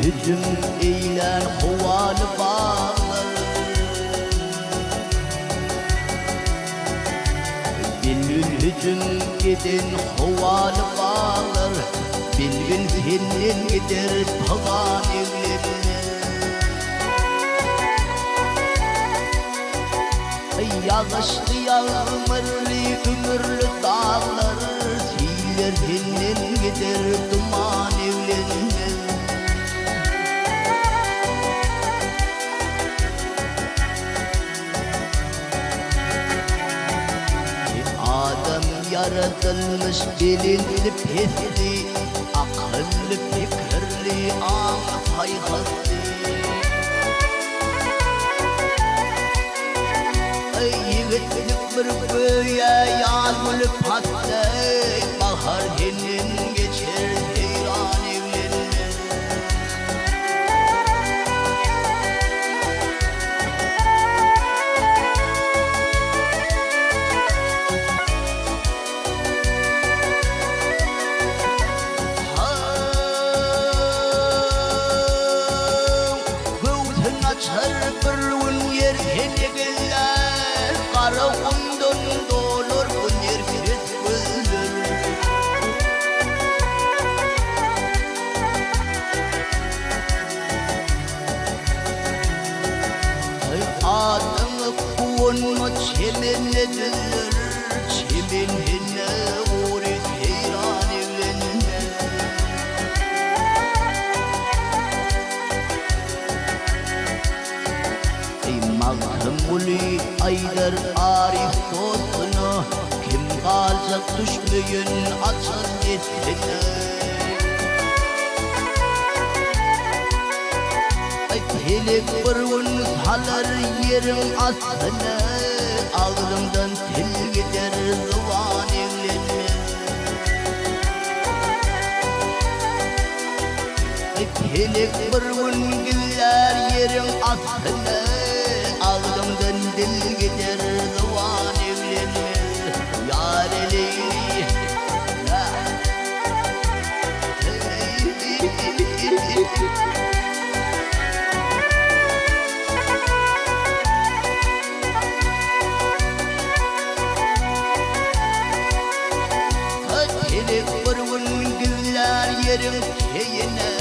hücum eyler hovalı bağlar. Bülbül hücum gidin hovalı bağlar. Bülbül senin gider pagan evlerine. Yağışlı yağmurlu ömürlü dağlar, siler senin gider duman evlerine. Adam yaratılmış bilinçli pesli, akıllı fikirli an hayhaslı. Yigitlik bir köye yağmurlu patlı, bahar senin geçer heyran evlerine. Göğsün açar bir gün yer henegiller, kara kumdan dolur bu nefret gözler. Adını kuvunma çemenlediler, çemenine uğret heyran evlerine. Mahmuli Aydar Arif dostunu, kim kalacak düşmeyin açın yetine. Pelek bir gün salar yerin aslını, ağzımdan tel gider zuvan evlerine. Pelek bir gün güller yerin aslını, ağzımdan dil gider zuvan evlerine. Yâre Leyli Pelek bir gün güller yerin keyine,